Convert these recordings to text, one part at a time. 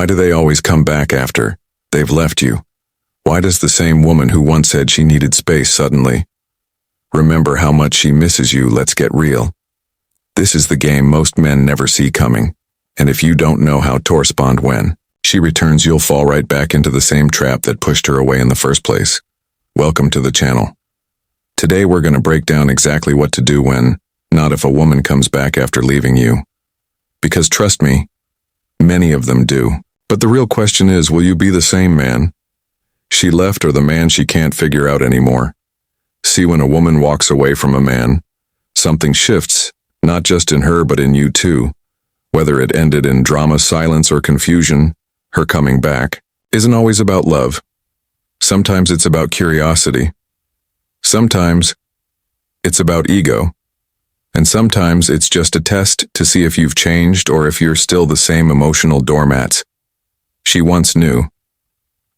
Why do they always come back after they've left you? Why does the same woman who once said she needed space suddenly remember how much she misses you? Let's get real. This is the game most men never see coming. And if you don't know how to respond when she returns, you'll fall right back into the same trap that pushed her away in the first place. Welcome to the channel. Today we're going to break down exactly what to do when, not if a woman comes back after leaving you. Because trust me, many of them do. But the real question is, will you be the same man she left or the man she can't figure out anymore? See, when a woman walks away from a man, something shifts, not just in her but in you too. Whether it ended in drama, silence, or confusion, her coming back isn't always about love. Sometimes it's about curiosity. Sometimes it's about ego. And sometimes it's just a test to see if you've changed or if you're still the same emotional doormats she once knew.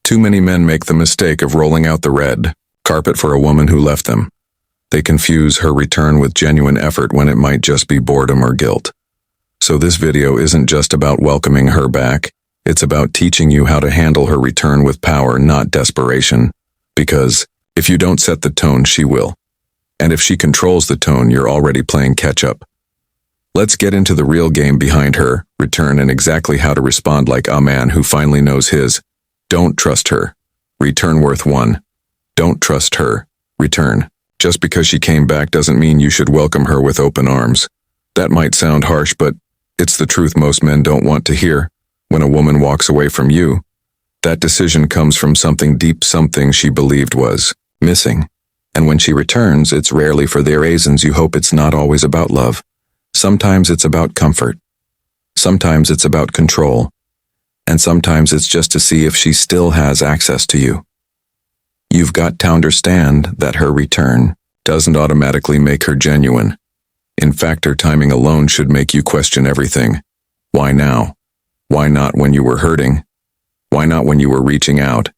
Too many men make the mistake of rolling out the red carpet for a woman who left them. They confuse her return with genuine effort when it might just be boredom or guilt. So this video isn't just about welcoming her back, it's about teaching you how to handle her return with power, not desperation. Because if you don't set the tone, she will. And if she controls the tone, you're already playing catch-up. Let's get into the real game behind her return and exactly how to respond like a man who finally knows his. Don't trust her. Return worth 1. Don't trust her. Return. Just because she came back doesn't mean you should welcome her with open arms. That might sound harsh, but it's the truth most men don't want to hear. When a woman walks away from you, that decision comes from something deep, something she believed was missing. And when she returns, it's rarely for their reasons. You hope it's not always about love. Sometimes it's about comfort. Sometimes it's about control. And sometimes it's just to see if she still has access to you. You've got to understand that her return doesn't automatically make her genuine. In fact, her timing alone should make you question everything. Why now? Why not when you were hurting? Why not when you were reaching out?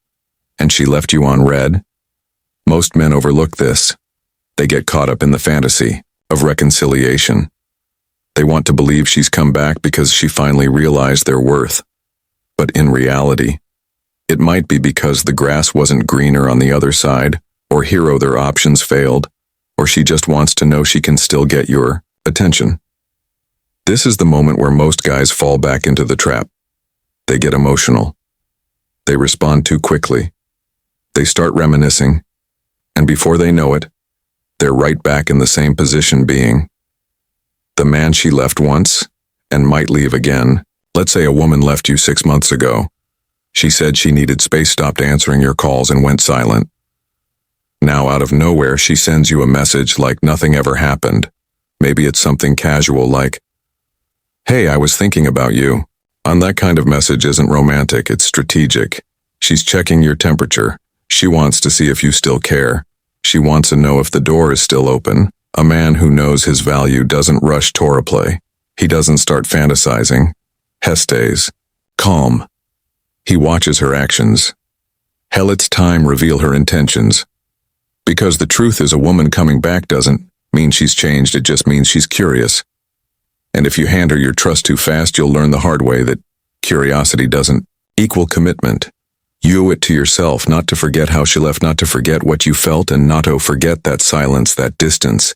And she left you on red? Most men overlook this. They get caught up in the fantasy of reconciliation. They want to believe she's come back because she finally realized their worth. But in reality, it might be because the grass wasn't greener on the other side, or their options failed, or she just wants to know she can still get your attention. This is the moment where most guys fall back into the trap. They get emotional. They respond too quickly. They start reminiscing. And before they know it, they're right back in the same position, being the man she left once and might leave again. Let's say a woman left you 6 months ago. She said she needed space, stopped answering your calls, and went silent. Now, out of nowhere, she sends you a message like nothing ever happened. Maybe it's something casual like, "Hey, I was thinking about you." On that kind of message isn't romantic, it's strategic. She's checking your temperature. She wants to see if you still care. She wants to know if the door is still open. A man who knows his value doesn't rush Torah play. He doesn't start fantasizing. He stays calm. He watches her actions. Lets time reveal her intentions. Because the truth is, a woman coming back doesn't mean she's changed, it just means she's curious. And if you hand her your trust too fast, you'll learn the hard way that curiosity doesn't equal commitment. You owe it to yourself not to forget how she left, not to forget what you felt, and not to forget that silence, that distance,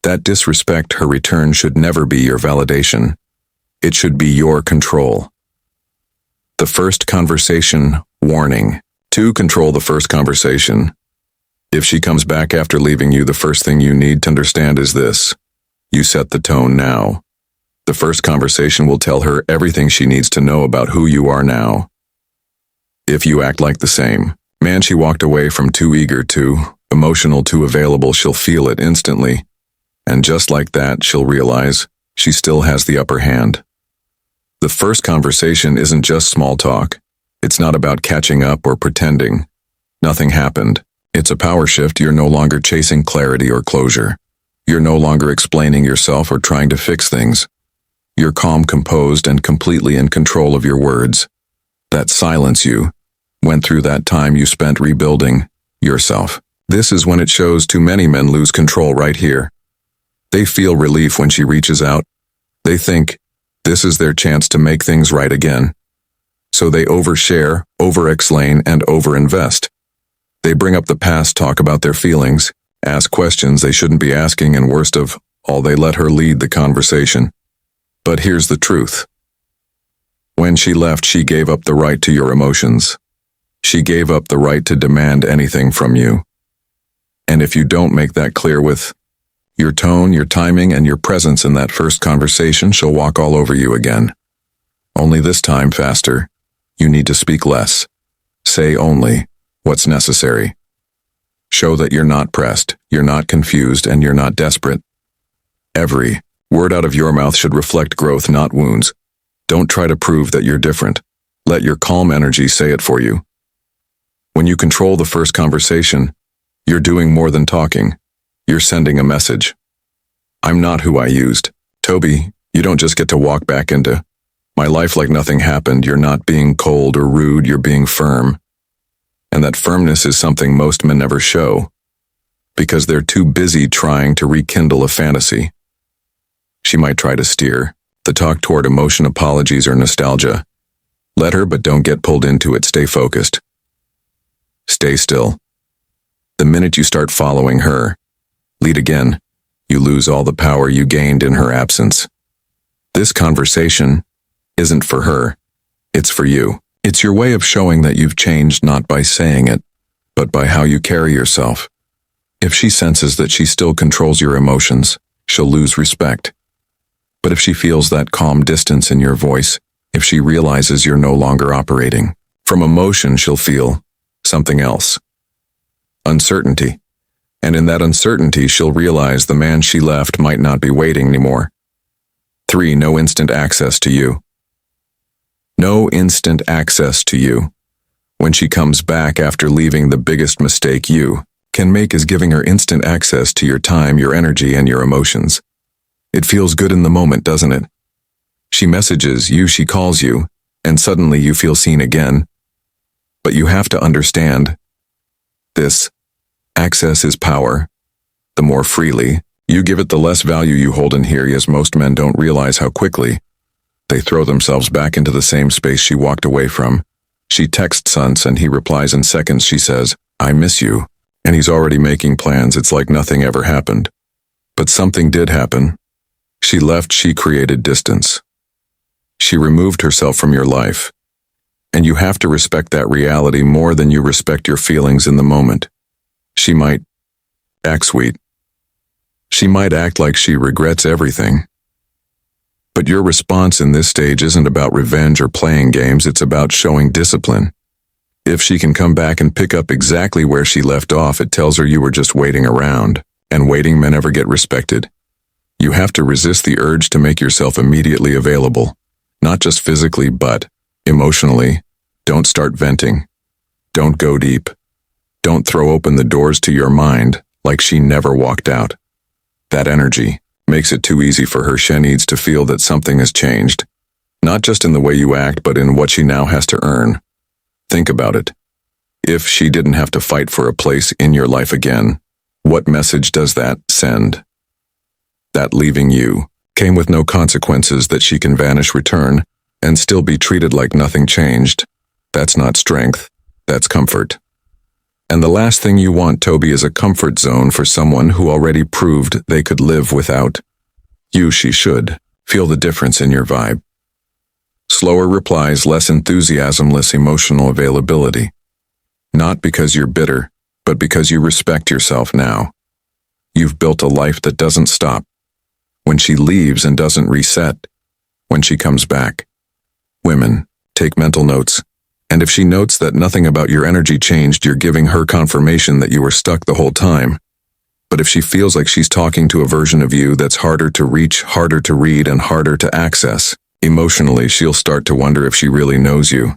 that disrespect. Her return should never be your validation. It should be your control. The first conversation, warning. 2. Control the first conversation. If she comes back after leaving you, the first thing you need to understand is this. You set the tone now. The first conversation will tell her everything she needs to know about who you are now. If you act like the same man she walked away from, too eager, too emotional, too available, she'll feel it instantly. And just like that, she'll realize she still has the upper hand. The first conversation isn't just small talk. It's not about catching up or pretending nothing happened. It's a power shift. You're no longer chasing clarity or closure. You're no longer explaining yourself or trying to fix things. You're calm, composed, and completely in control of your words. That silence you went through, that time you spent rebuilding yourself. This is when it shows. Too many men lose control right here. They feel relief when she reaches out. They think this is their chance to make things right again. So they overshare, over-explain, and over-invest. They bring up the past, talk about their feelings, ask questions they shouldn't be asking, and worst of all, they let her lead the conversation. But here's the truth. When she left, she gave up the right to your emotions. She gave up the right to demand anything from you. And if you don't make that clear with your tone, your timing, and your presence in that first conversation, she'll walk all over you again. Only this time faster. You need to speak less. Say only what's necessary. Show that you're not pressed, you're not confused, and you're not desperate. Every word out of your mouth should reflect growth, not wounds. Don't try to prove that you're different. Let your calm energy say it for you. When you control the first conversation, you're doing more than talking. You're sending a message. I'm not who I used. Toby, you don't just get to walk back into my life like nothing happened. You're not being cold or rude, you're being firm. And that firmness is something most men never show, because they're too busy trying to rekindle a fantasy. She might try to steer the talk toward emotion, apologies, or nostalgia. Let her, but don't get pulled into it. Stay focused. Stay still. The minute you start following her lead again, you lose all the power you gained in her absence. This conversation isn't for her. It's for you. It's your way of showing that you've changed, not by saying it, but by how you carry yourself. If she senses that she still controls your emotions, she'll lose respect. But if she feels that calm distance in your voice, if she realizes you're no longer operating from emotion, she'll feel something else. Uncertainty. And in that uncertainty, she'll realize the man she left might not be waiting anymore. 3. No instant access to you. No instant access to you. When she comes back after leaving, the biggest mistake you can make is giving her instant access to your time, your energy, and your emotions. It feels good in the moment, doesn't it? She messages you, she calls you, and suddenly you feel seen again. But you have to understand, this access is power. The more freely you give it, the less value you hold in here, as most men don't realize how quickly they throw themselves back into the same space she walked away from. She texts once and he replies in seconds. She says, I miss you. And he's already making plans. It's like nothing ever happened. But something did happen. She left, she created distance. She removed herself from your life. And you have to respect that reality more than you respect your feelings in the moment. She might act sweet. She might act like she regrets everything. But your response in this stage isn't about revenge or playing games, it's about showing discipline. If she can come back and pick up exactly where she left off, it tells her you were just waiting around, and waiting men never get respected. You have to resist the urge to make yourself immediately available, not just physically, but emotionally. Don't start venting. Don't go deep. Don't throw open the doors to your mind like she never walked out. That energy makes it too easy for her. She needs to feel that something has changed, not just in the way you act, but in what she now has to earn. Think about it. If she didn't have to fight for a place in your life again, what message does that send? That leaving you came with no consequences, that she can vanish, return, and still be treated like nothing changed. That's not strength, that's comfort. And the last thing you want, Toby, is a comfort zone for someone who already proved they could live without you. She should feel the difference in your vibe. Slower replies, less enthusiasm, less emotional availability. Not because you're bitter, but because you respect yourself now. You've built a life that doesn't stop. When she leaves and doesn't reset, when she comes back. Women, take mental notes. And if she notes that nothing about your energy changed, you're giving her confirmation that you were stuck the whole time. But if she feels like she's talking to a version of you that's harder to reach, harder to read, and harder to access, emotionally, she'll start to wonder if she really knows you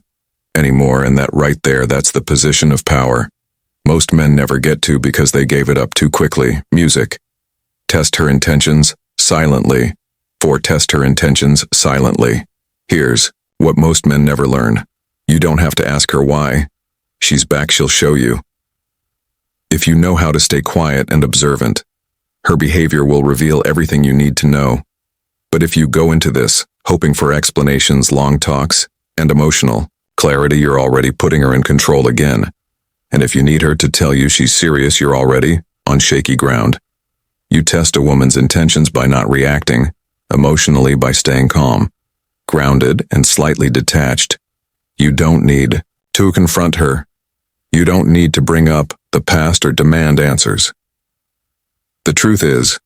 anymore. And that right there, that's the position of power most men never get to because they gave it up too quickly. Music. Test her intentions silently. 4. Test her intentions silently. Here's what most men never learn. You don't have to ask her why. She's back, she'll show you. If you know how to stay quiet and observant, her behavior will reveal everything you need to know. But if you go into this, hoping for explanations, long talks, and emotional Clarity, you're already putting her in control again. And if you need her to tell you she's serious, you're already on shaky ground. You test a woman's intentions by not reacting, emotionally by staying calm, grounded and slightly detached. You don't need to confront her. You don't need to bring up the past or demand answers. The truth is,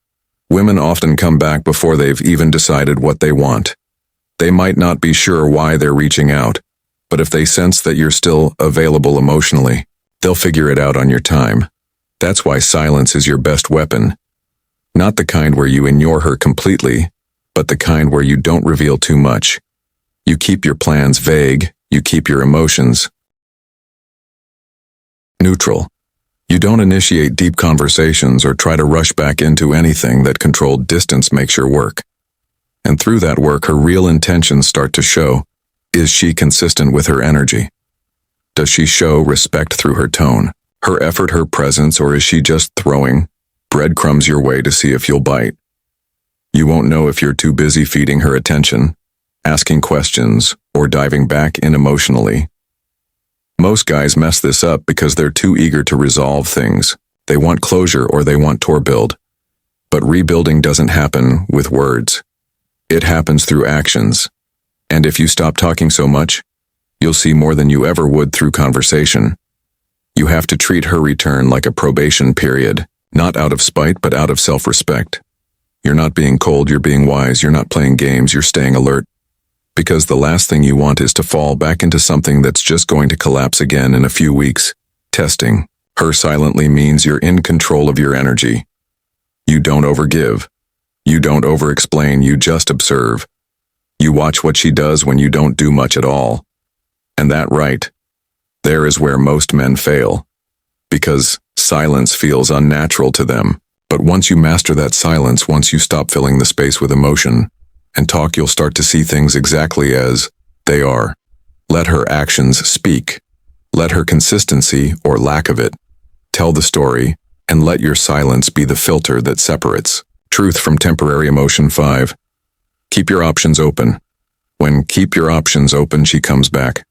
women often come back before they've even decided what they want. They might not be sure why they're reaching out, but if they sense that you're still available emotionally, they'll figure it out on your time. That's why silence is your best weapon. Not the kind where you ignore her completely, but the kind where you don't reveal too much. You keep your plans vague, you keep your emotions neutral. You don't initiate deep conversations or try to rush back into anything. That controlled distance makes your work. And through that work, her real intentions start to show. Is she consistent with her energy? Does she show respect through her tone, her effort, her presence, or is she just throwing breadcrumbs your way to see if you'll bite? You won't know if you're too busy feeding her attention, asking questions, or diving back in emotionally. Most guys mess this up because they're too eager to resolve things. They want closure or they want tour build. But rebuilding doesn't happen with words. It happens through actions. And if you stop talking so much, you'll see more than you ever would through conversation. You have to treat her return like a probation period, not out of spite but out of self-respect. You're not being cold, you're being wise, you're not playing games, you're staying alert. Because the last thing you want is to fall back into something that's just going to collapse again in a few weeks. Testing her silently means you're in control of your energy. You don't overgive. You don't over-explain, you just observe. You watch what she does when you don't do much at all. And that right there is where most men fail. Because silence feels unnatural to them. But once you master that silence, once you stop filling the space with emotion and talk, you'll start to see things exactly as they are. Let her actions speak. Let her consistency, or lack of it, tell the story, and let your silence be the filter that separates truth from temporary emotion. 5. Keep your options open. When keep your options open, she comes back.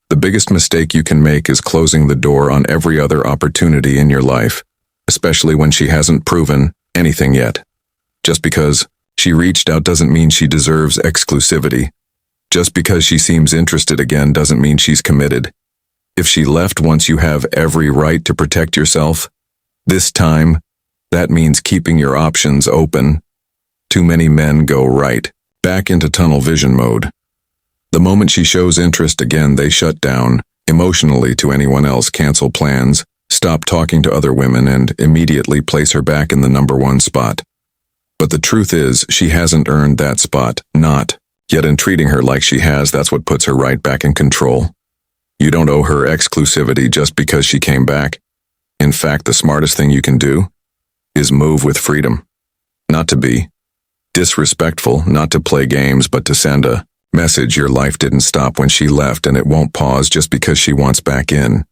The biggest mistake you can make is closing the door on every other opportunity in your life, especially when she hasn't proven anything yet. Just because she reached out doesn't mean she deserves exclusivity. Just because she seems interested again doesn't mean she's committed. If she left once, you have every right to protect yourself. This time, that means keeping your options open. Too many men go right back into tunnel vision mode. The moment she shows interest again, they shut down emotionally to anyone else, cancel plans, stop talking to other women, and immediately place her back in the number one spot. But the truth is, she hasn't earned that spot, not. Yet in treating her like she has, that's what puts her right back in control. You don't owe her exclusivity just because she came back. In fact, the smartest thing you can do is move with freedom. Not to be disrespectful, not to play games, but to send a message. Your life didn't stop when she left, and it won't pause just because she wants back in.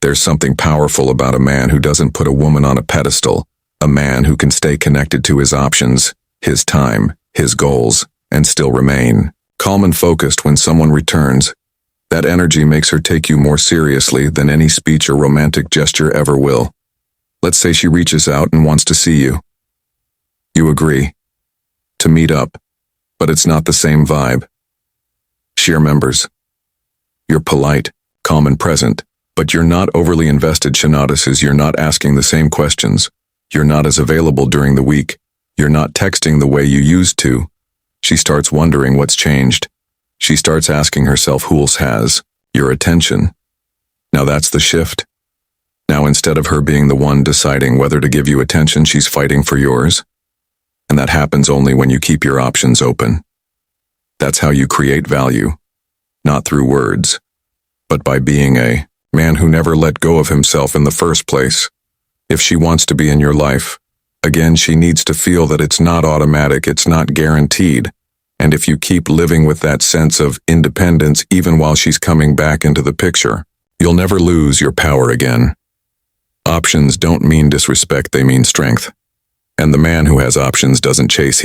There's something powerful about a man who doesn't put a woman on a pedestal, a man who can stay connected to his options, his time, his goals, and still remain calm and focused when someone returns. That energy makes her take you more seriously than any speech or romantic gesture ever will. Let's say she reaches out and wants to see you. You agree to meet up, but it's not the same vibe. She remembers. You're polite, calm, and present, but you're not overly invested. She notices you're not asking the same questions. You're not as available during the week. You're not texting the way you used to. She starts wondering what's changed. She starts asking herself who else has your attention. Now that's the shift. Now instead of her being the one deciding whether to give you attention, she's fighting for yours. And that happens only when you keep your options open. That's how you create value. Not through words, but by being a man who never let go of himself in the first place. If she wants to be in your life, again, she needs to feel that it's not automatic, it's not guaranteed. And if you keep living with that sense of independence even while she's coming back into the picture, you'll never lose your power again. Options don't mean disrespect, they mean strength. And the man who has options doesn't chase,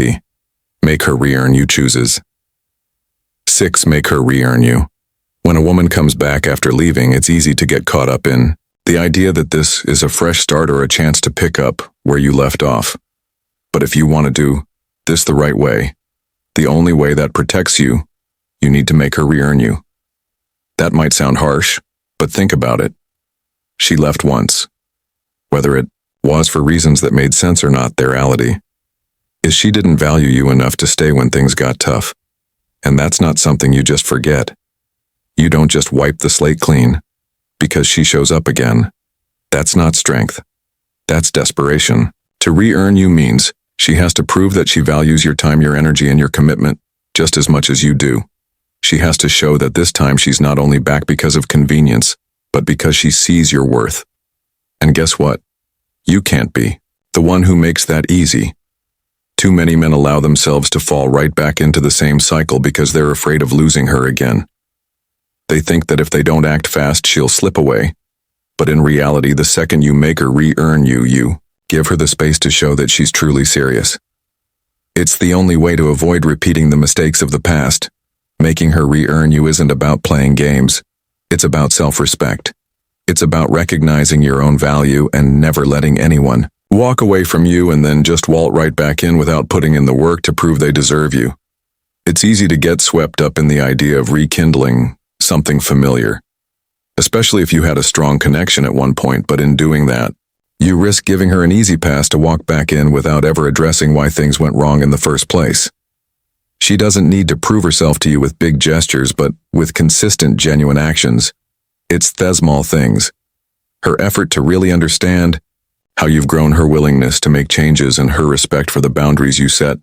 make her re-earn you chooses. 6. Make her re-earn you. When a woman comes back after leaving, it's easy to get caught up in the idea that this is a fresh start or a chance to pick up where you left off. But if you want to do this the right way, the only way that protects you, you need to make her re-earn you. That might sound harsh, but think about it. She left once. Whether it was for reasons that made sense or not, their reality is she didn't value you enough to stay when things got tough. And that's not something you just forget. You don't just wipe the slate clean because she shows up again. That's not strength. That's desperation. To re-earn you means she has to prove that she values your time, your energy, and your commitment just as much as you do. She has to show that this time she's not only back because of convenience, but because she sees your worth. And guess what? You can't be the one who makes that easy. Too many men allow themselves to fall right back into the same cycle because they're afraid of losing her again. They think that if they don't act fast, she'll slip away. But in reality, the second you make her re-earn you, you give her the space to show that she's truly serious. It's the only way to avoid repeating the mistakes of the past. Making her re-earn you isn't about playing games. It's about self-respect. It's about recognizing your own value and never letting anyone walk away from you and then just waltz right back in without putting in the work to prove they deserve you. It's easy to get swept up in the idea of rekindling something familiar, especially if you had a strong connection at one point, but in doing that, you risk giving her an easy pass to walk back in without ever addressing why things went wrong in the first place. She doesn't need to prove herself to you with big gestures, but with consistent, genuine actions. It's the small things. Her effort to really understand how you've grown, her willingness to make changes, and her respect for the boundaries you set.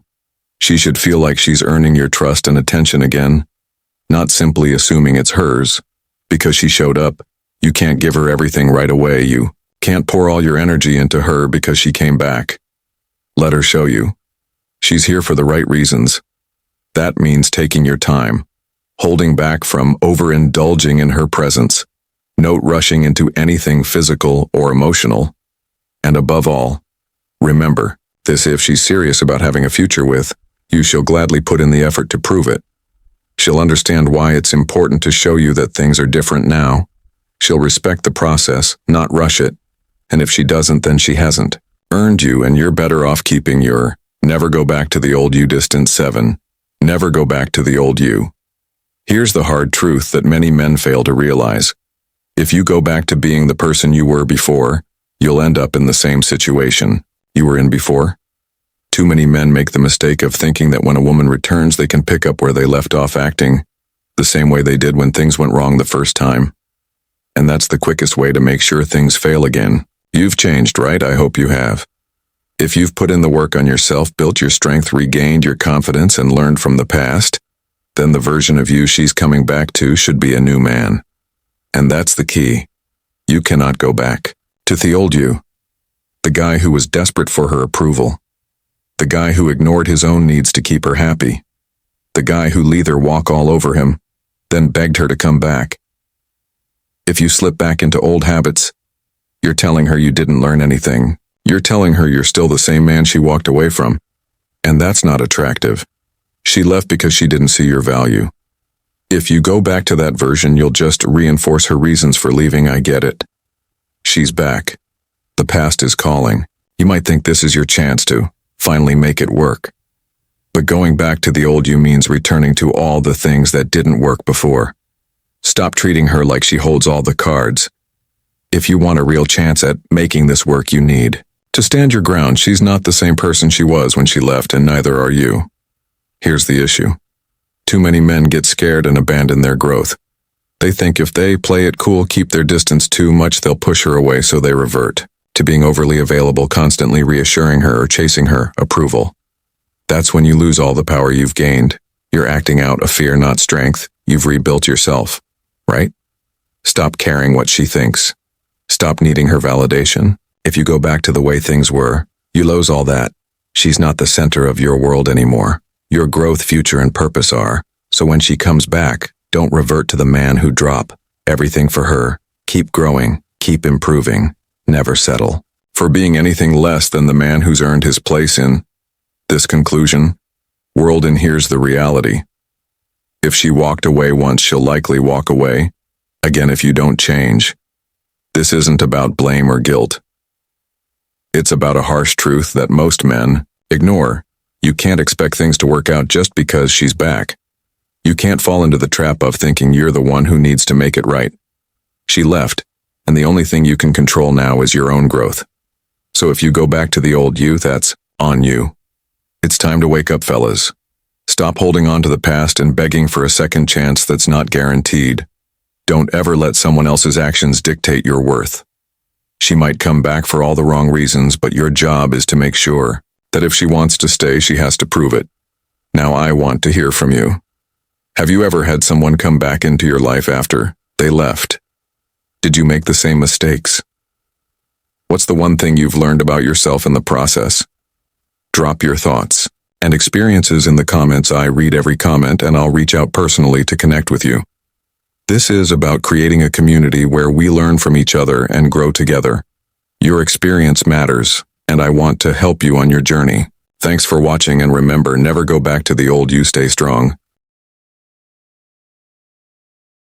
She should feel like she's earning your trust and attention again, not simply assuming it's hers. Because she showed up, you can't give her everything right away. You can't pour all your energy into her because she came back. Let her show you. She's here for the right reasons. That means taking your time, holding back from overindulging in her presence, not rushing into anything physical or emotional. And above all, remember this: if she's serious about having a future with you, she'll gladly put in the effort to prove it. She'll understand why it's important to show you that things are different now. She'll respect the process, not rush it. And if she doesn't, then she hasn't earned you, and you're better off keeping your never go back to the old you distance 7. Never go back to the old you. Here's the hard truth that many men fail to realize. If you go back to being the person you were before, you'll end up in the same situation you were in before. Too many men make the mistake of thinking that when a woman returns, they can pick up where they left off, acting the same way they did when things went wrong the first time. And that's the quickest way to make sure things fail again. You've changed, right? I hope you have. If you've put in the work on yourself, built your strength, regained your confidence, and learned from the past, then the version of you she's coming back to should be a new man. And that's the key. You cannot go back to the old you. The guy who was desperate for her approval. The guy who ignored his own needs to keep her happy. The guy who let her walk all over him, then begged her to come back. If you slip back into old habits, you're telling her you didn't learn anything. You're telling her you're still the same man she walked away from. And that's not attractive. She left because she didn't see your value. If you go back to that version, you'll just reinforce her reasons for leaving. I get it. She's back. The past is calling. You might think this is your chance to finally make it work. But going back to the old you means returning to all the things that didn't work before. Stop treating her like she holds all the cards. If you want a real chance at making this work, you need to stand your ground. She's not the same person she was when she left, and neither are you. Here's the issue. Too many men get scared and abandon their growth. They think if they play it cool, keep their distance too much, they'll push her away, so they revert to being overly available, constantly reassuring her or chasing her approval. That's when you lose all the power you've gained. You're acting out of fear, not strength. You've rebuilt yourself, right? Stop caring what she thinks. Stop needing her validation. If you go back to the way things were, you lose all that. She's not the center of your world anymore. Your growth, future, and purpose are. So when she comes back, don't revert to the man who dropped everything for her. Keep growing, keep improving, never settle for being anything less than the man who's earned his place in this conclusion world. And here's the reality. If she walked away once, she'll likely walk away again if you don't change. This isn't about blame or guilt. It's about a harsh truth that most men ignore. You can't expect things to work out just because she's back. You can't fall into the trap of thinking you're the one who needs to make it right. She left, and the only thing you can control now is your own growth. So if you go back to the old you, that's on you. It's time to wake up, fellas. Stop holding on to the past and begging for a second chance that's not guaranteed. Don't ever let someone else's actions dictate your worth. She might come back for all the wrong reasons, but your job is to make sure that if she wants to stay, she has to prove it. Now I want to hear from you. Have you ever had someone come back into your life after they left? Did you make the same mistakes? What's the one thing you've learned about yourself in the process? Drop your thoughts and experiences in the comments. I read every comment, and I'll reach out personally to connect with you. This is about creating a community where we learn from each other and grow together. Your experience matters, and I want to help you on your journey. Thanks for watching, and remember, never go back to the old you. Stay strong.